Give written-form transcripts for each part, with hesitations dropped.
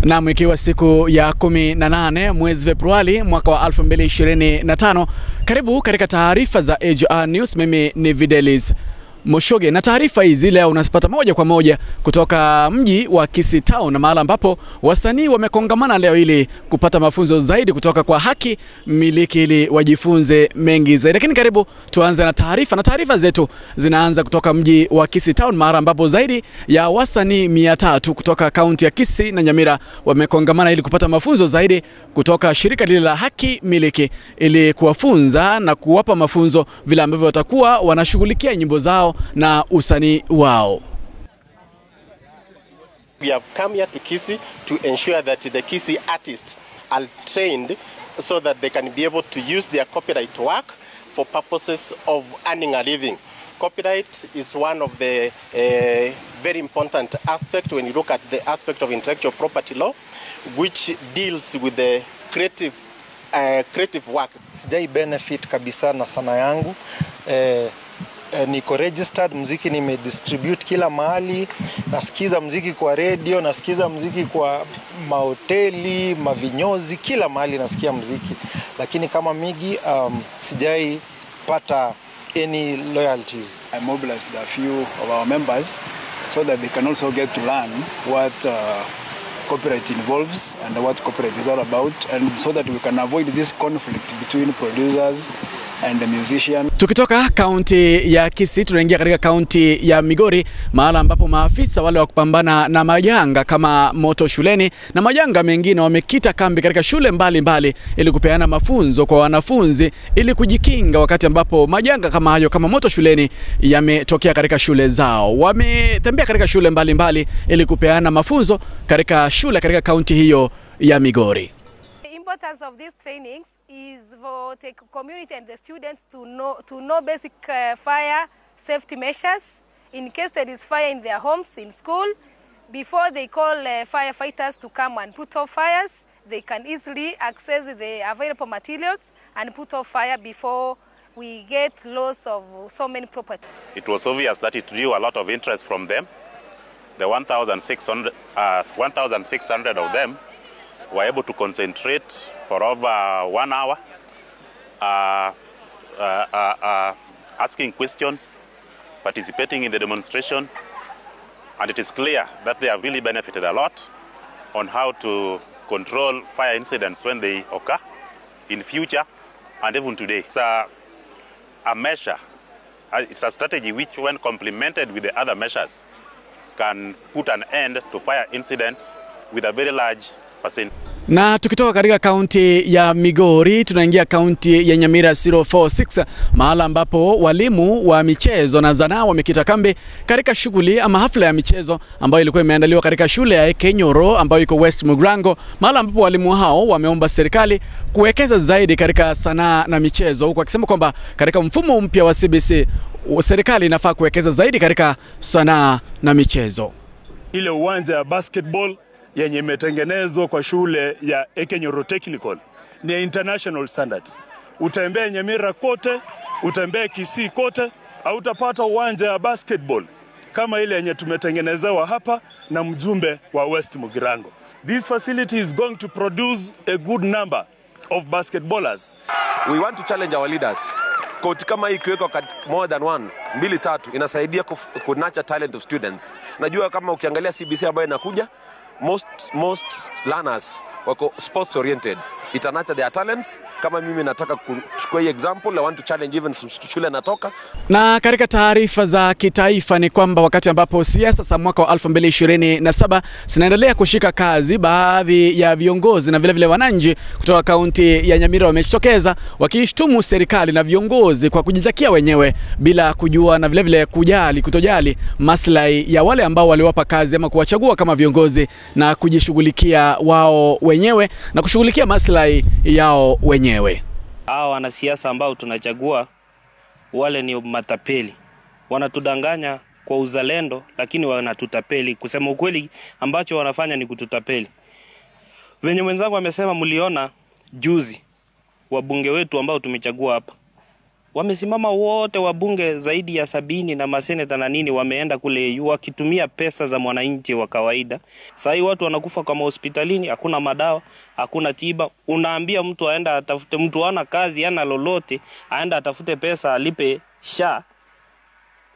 Na ikiwa siku ya 18 mwezi Februari mwaka wa 2025, karibu katika taarifa za AJR News. Mimi ni Videlis Moshoge, na taarifa hizi leo unazipata moja kwa moja kutoka mji wa Kisii Town, na mahali ambapo wasanii wamekongamana leo ili kupata mafunzo zaidi kutoka kwa haki miliki ili wajifunze mengi zaidi. Lakini karibu tuanze na taarifa zetu zinaanza kutoka mji wa Kisii Town, mahali ambapo zaidi ya wasanii 300 kutoka kaunti ya Kisii na Nyamira wamekongamana ili kupata mafunzo zaidi kutoka shirika lile la haki miliki ili kuwafunza na kuwapa mafunzo vile ambavyo watakuwa wanashughulikia nyimbo zao na usanii wao. We have come here to Kisii to ensure that the Kisii artists are trained so that they can be able to use their copyright work for purposes of earning a living. Copyright is one of the very important aspects when you look at the aspect of intellectual property law, which deals with the creative work. Sijai benefit kabisa na sana yangu. Niko registered, muziki nimedistribute kila mahali, nasikiza muziki kwa radio, nasikiza muziki kwa mahoteli, mavinyozi, kila mahali nasikia muziki. Lakini kama Migi sijai pata any loyalties. I mobilized a few of our members so that they can also get to learn what copyright involves and what copyright is all about, and so that we can avoid this conflict between producers and the musician. Tukitoka kaunti ya Kisii tunaingia katika kaunti ya Migori, mahali ambapo maafisa wale wa kupambana na majanga kama moto shuleni na majanga mengine wamekita kambi katika shule mbalimbali ili kupeana mafunzo kwa wanafunzi ili kujikinga wakati ambapo majanga kama hayo kama moto shuleni yametokea katika shule zao. Wametembea katika shule mbalimbali ili kupeana mafunzo katika shule katika kaunti hiyo ya Migori. The importance of these trainings is for the community and the students to know basic fire safety measures in case there is fire in their homes, in school. Before they call firefighters to come and put off fires, they can easily access the available materials and put off fire before we get loss of so many property. It was obvious that it drew a lot of interest from them. The 1,600 of them were able to concentrate for over 1 hour, asking questions, participating in the demonstration, and it is clear that they have really benefited a lot on how to control fire incidents when they occur in future and even today. It's a measure, it's a strategy which, when complemented with the other measures, can put an end to fire incidents with a very large percent. Na tukitoka katika kaunti ya Migori tunaingia kaunti ya Nyamira 046, mahali ambapo walimu wa michezo na zanaa wamekita kambi katika shughuli ama hafla ya michezo ambayo ilikuwa imeandaliwa katika shule ya Ekenyoro ambayo iko West Mugrango, mahali ambapo walimu hao wameomba serikali kuwekeza zaidi katika sanaa na michezo, huku akisema kwamba katika mfumo mpya wa CBC serikali inafaa kuwekeza zaidi katika sanaa na michezo. Ile uwanja ya basketball yenye imetengenezwa kwa shule ya Ekenyoro Technical ni international standards. Utembee Nyamira kote, utembee Kisii kote, hautapata uwanja ya basketball kama ile yenye tumetengenezewa hapa na mjumbe wa West Mugirango. This facility is going to produce a good number of basketballers. We want to challenge our leaders. Koti kama hii ikiwekwa more than 1, 2, 3 inasaidia kunurture talent of students. Najua kama ukiangalia CBC ambayo inakuja, most learners wako sports oriented. Ita nurture their talents. Kama mimi nataka kuchukua hii example, I want to challenge even from shule natoka. Na katika taarifa za kitaifa ni kwamba wakati ambapo siasa za mwaka wa 2027 zinaendelea kushika kazi, baadhi ya viongozi na vile wananchi kutoka kaunti ya Nyamira wamejitokeza wakishtumu serikali na viongozi kwa kujitakia wenyewe bila kujua na vile kutojali maslahi ya wale ambao waliwapa kazi ama kuwachagua kama viongozi na kujishughulikia wao wenyewe na kushughulikia maslahi yao wenyewe. Hao wanasiasa ambao tunachagua wale ni matapeli. Wanatudanganya kwa uzalendo lakini wanatutapeli. Kusema ukweli ambacho wanafanya ni kututapeli. Venye mwenzangu amesema, mliona juzi wabunge wetu ambao tumechagua hapa wamesimama wote, wabunge zaidi ya 70 na maseneta na nini wameenda kule wakitumia pesa za mwananchi wa kawaida. Sasa watu wanakufa kama hospitalini, hakuna madawa, hakuna tiba. Unaambia mtu aenda atafute, mtu ana kazi ana lolote, aenda atafute pesa alipe SHA.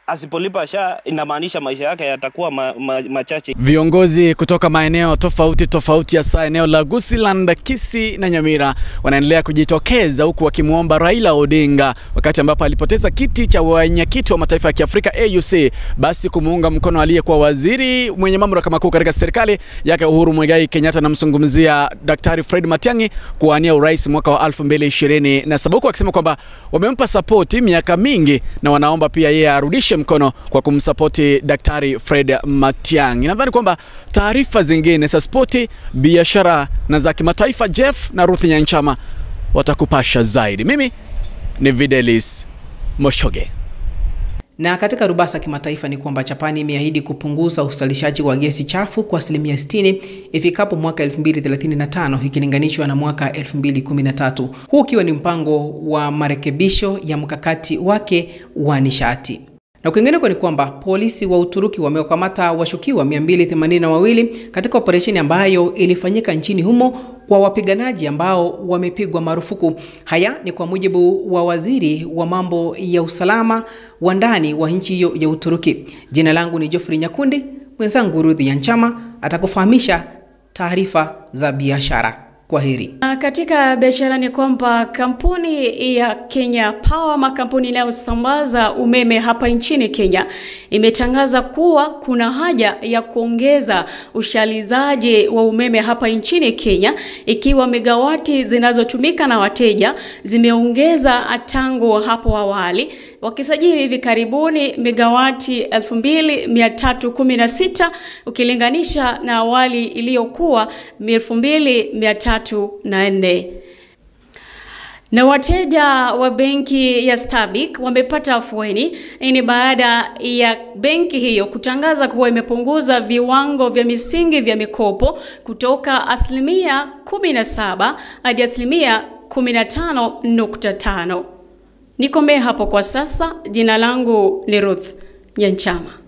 Asipolipa SHA inamaanisha maisha yake yatakuwa machache. Viongozi kutoka maeneo tofauti ya eneo la Gusii, Kisii na Nyamira wanaendelea kujitokeza huku wakimuomba Raila Odinga wakati ambapo alipoteza kiti cha wenyekiti wa mataifa ya Kiafrika AUC basi kumuunga mkono aliyekuwa waziri mwenye mamlaka makuu katika serikali yake Uhuru Muigai Kenyatta, na msungumzia Daktari Fred Matiang'i kuwania urais mwaka wa 2027, huku akisema kwamba wamempa support miaka mingi na wanaomba pia yeye arudishe mkono kwa kumsapoti Daktari Fred Matiang'i. Nadhani kwamba taarifa zingine za spoti, biashara na za kimataifa Jeff na Ruth Nyanchama watakupasha zaidi. Mimi ni Videlis Moshoge. Na katika rubasa kimataifa ni kwamba Japani imeahidi kupunguza uzalishaji wa gesi chafu kwa 60% ifikapo mwaka 2035 ikilinganishwa na mwaka 2013. Huu ukiwa ni mpango wa marekebisho ya mkakati wake wa nishati. Na kwingineko ni kwamba polisi wa Uturuki wamewakamata washukiwa 282 katika operesheni ambayo ilifanyika nchini humo kwa wapiganaji ambao wamepigwa marufuku. Haya ni kwa mujibu wa waziri wa mambo ya usalama wa ndani wa nchi hiyo ya Uturuki. Jina langu ni Geoffrey Nyakundi, mwenzangu Ruth Nyanchama atakufahamisha taarifa za biashara. Kwaheri. Katika biashara ni kwamba kampuni ya Kenya Power, makampuni inayosambaza umeme hapa nchini Kenya, imetangaza kuwa kuna haja ya kuongeza ushalizaji wa umeme hapa nchini Kenya, ikiwa megawati zinazotumika na wateja zimeongeza tangu hapo awali, wakisajili hivi karibuni megawati 2316 ukilinganisha na awali iliyokuwa 2304. Na wateja wa benki ya Stanbic wamepata afueni. Hii ni baada ya benki hiyo kutangaza kuwa imepunguza viwango vya misingi vya mikopo kutoka 17% hadi 15.5. Nikomee hapo kwa sasa. Jina langu ni Ruth Nyanchama.